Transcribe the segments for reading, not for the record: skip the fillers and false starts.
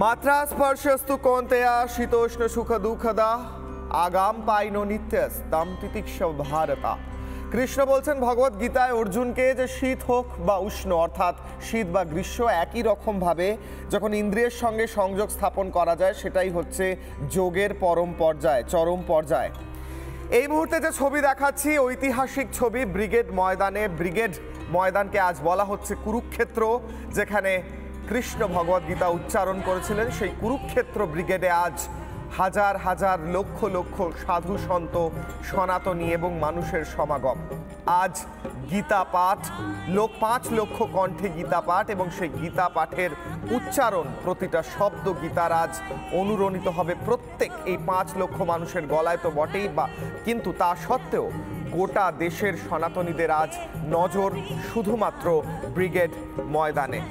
मात्रा स्पर्शस्तु कौन्तेया शीतोष्ण सुख दुःखदा आगाम पाइनो नित्यस्तम तितिक्ष भारता। কৃষ্ণ বলছেন ভগবত গীতায় অর্জুনকে যে শীত হোক বা উষ্ণ অর্থাৎ শীত বা গ্রীষ্ম একই রকম ভাবে যখন ইন্দ্রিয়ের সঙ্গে সংযোগ স্থাপন করা যায় সেটাই হচ্ছে যোগের পরম পর্যায়, চরম পর্যায়। এই মুহূর্তে যে ছবি দেখাচ্ছি ঐতিহাসিক ছবি ব্রিগেড ময়দানে। ব্রিগেড ময়দানকে আজ বলা হচ্ছে কুরুক্ষেত্র, যেখানে কৃষ্ণ ভগবত গীতা উচ্চারণ করেছিলেন। সেই কুরুক্ষেত্র ব্রিগেডে আজ হাজার হাজার লক্ষ লক্ষ সাধু সন্ত সনাতনী এবং মানুষের সমাগম। আজ গীতা পাঠ, 5 লক্ষ কণ্ঠে গীতা পাঠ, এবং সেই গীতা পাঠের উচ্চারণ প্রতিটা শব্দ গীতার আজ অনুরণিত হবে প্রত্যেক এই 5 লক্ষ মানুষের গলায় তো বটেই, কিন্তু তা সত্ত্বেও গোটা দেশের সনাতনীদের আজ নজর শুধুমাত্র ব্রিগেড ময়দানে।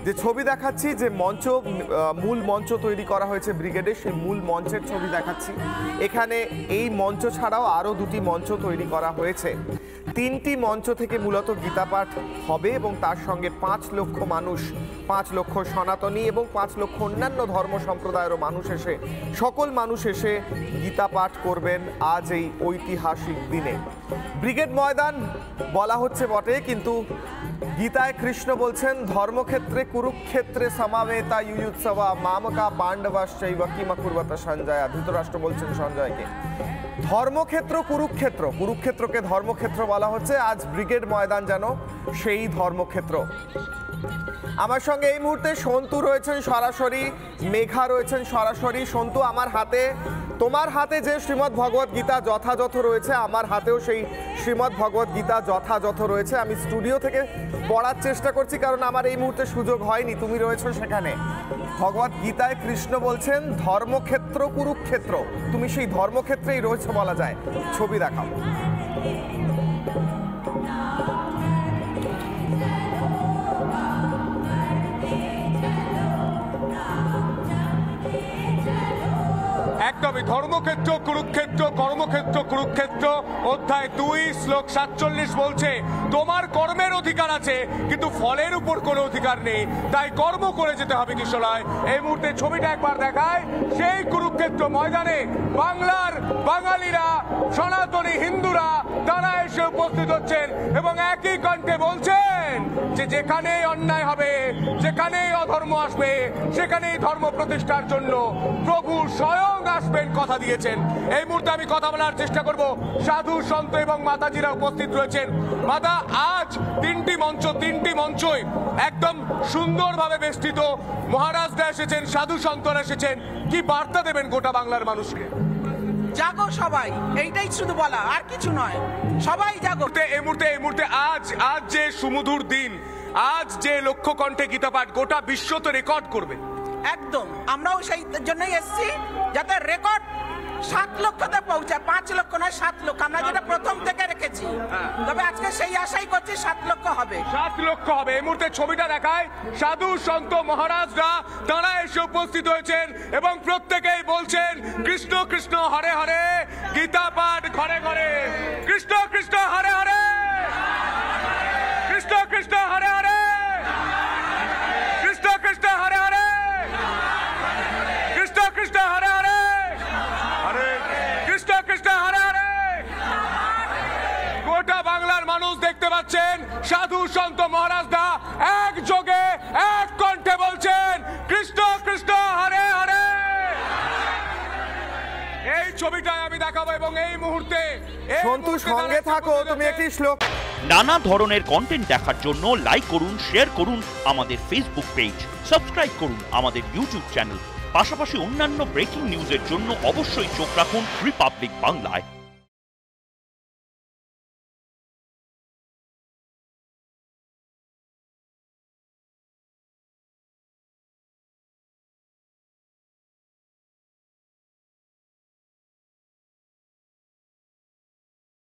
যে ছবি দেখাচ্ছি, যে মঞ্চ, মূল মঞ্চ তৈরি করা হয়েছে ব্রিগেডে, সেই মূল মঞ্চের ছবি দেখাচ্ছি। এখানে এই মঞ্চ ছাড়াও আরও 2টি মঞ্চ তৈরি করা হয়েছে। 3টি মঞ্চ থেকে মূলত গীতাপাঠ হবে এবং তার সঙ্গে 5 লক্ষ মানুষ, 5 লক্ষ সনাতনী এবং 5 লক্ষ অন্যান্য ধর্ম সম্প্রদায়েরও মানুষ এসে, সকল মানুষ এসে গীতাপাঠ করবেন আজ এই ঐতিহাসিক দিনে। ব্রিগেড ময়দান বলা হচ্ছে বটে, কিন্তু গীতায় কৃষ্ণ বলছেন ধর্মক্ষেত্রে কুরুক্ষেত্রে সমাবেতা ইয়ুৎসবা মামকা পাণ্ডবাশ্চৈব কিমকুর্বত সঞ্জয়। ধৃতরাষ্ট্র বলছেন সঞ্জয়কে ধর্মক্ষেত্র কুরুক্ষেত্র, কুরুক্ষেত্রকে ধর্মক্ষেত্র বলা হচ্ছে। আজ ব্রিগেড ময়দান যেন সেই ধর্মক্ষেত্র। আমার সঙ্গে এই মুহূর্তে সন্তু রয়েছেন সরাসরি, মেঘা রয়েছেন সরাসরি। সন্তু, আমার হাতে, তোমার হাতে যে শ্রীমদ্ ভগবত গীতা যথাযথ রয়েছে, আমার হাতেও সেই শ্রীমদ্ ভগবত গীতা যথাযথ রয়েছে। আমি স্টুডিও থেকে পড়ার চেষ্টা করছি কারণ আমার এই মুহূর্তে সুযোগ হয়নি, তুমি রয়েছো সেখানে। ভগবত গীতায় কৃষ্ণ বলছেন ধর্মক্ষেত্র কুরুক্ষেত্র, তুমি সেই ধর্মক্ষেত্রেই রয়েছে বলা যায়। ছবি দেখাও। একদমই ধর্মক্ষেত্র কুরুক্ষেত্র, কর্মক্ষেত্র কুরুক্ষেত্র। অধ্যায় 2 শ্লোক 47 বলছে তোমার কর্মের অধিকার আছে কিন্তু ফলের উপর কোনো অধিকার নেই, তাই কর্ম করে যেতে হবে কিশোরায়। এই মুহূর্তে ছবিটা একবার দেখায়, সেই কুরুক্ষেত্র ময়দানে বাংলার বাঙালিরা, সনাতনী হিন্দুরা তারা এসে উপস্থিত হচ্ছেন এবং একই কণ্ঠে বলছেন যে যেখানেই অন্যায় হবে, যেখানেই অধর্ম আসবে, সেখানেই ধর্ম প্রতিষ্ঠার জন্য প্রভু স্বয়ং আসবেন কথা দিয়েছেন। এই মুহূর্তে আমি কথা বলার চেষ্টা করব, সাধু সন্ত এবং মাতাজিরা উপস্থিত রয়েছেন। মাতা, আজ 3টি মঞ্চই একদম সুন্দরভাবে বেষ্টিত। মহারাজরা এসেছেন, সাধু সন্তরা এসেছেন, কি বার্তা দেবেন গোটা বাংলার মানুষকে? জাগো সবাই, এইটাই শুধু বলা, আর কিছু নয়। সবাই জাগো। এই মুহূর্তে আজ যে সুমধুর দিন, আজ যে লক্ষ কণ্ঠে গীতাপাঠ গোটা বিশ্ব তো রেকর্ড করবে। একদম, আমরাও সেই জন্যই এসেছি যাতে রেকর্ড 7 লক্ষতে পৌঁছায়। 5 লক্ষ নয়, 7 লক্ষ আমরা যেটা প্রথম থেকে রেখেছি। তবে আজকে সেই আশাই করছি 7 লক্ষ হবে। 7 লক্ষ হবে। এই মুহূর্তে ছবিটা দেখায়, সাধু সন্ত মহারাজরা তারা এসে উপস্থিত হয়েছেন এবং প্রত্যেকেই বলছেন কৃষ্ণ কৃষ্ণ হরে হরে, গীতা পাঠ ঘরে ঘরে, কৃষ্ণ কৃষ্ণ হরে হরে, কৃষ্ণ কৃষ্ণ হরে হরে, কৃষ্ণ কৃষ্ণ হরে হরে, কৃষ্ণ কৃষ্ণ হরে হরে, কৃষ্ণ কৃষ্ণ হরে হরে। গোটা বাংলার মানুষ দেখতে পাচ্ছেন সাধু সন্ত মহারাজদা একযোগে এক কণ্ঠে বলছেন কৃষ্ণ কৃষ্ণ হরে হরে। এই ছবিটাই আমি দেখাবো এবং এই মুহূর্তে সন্তু সঙ্গে থাকো, তুমি একটি শ্লোক। নানা ধরনের কন্টেন্ট দেখার জন্য লাইক করুন, শেয়ার করুন আমাদের ফেসবুক পেজ, সাবস্ক্রাইব করুন আমাদের ইউটিউব চ্যানেল। পাশাপাশি অন্যান্য ব্রেকিং নিউজের জন্য অবশ্যই চোখ রাখুন রিপাবলিক বাংলায়।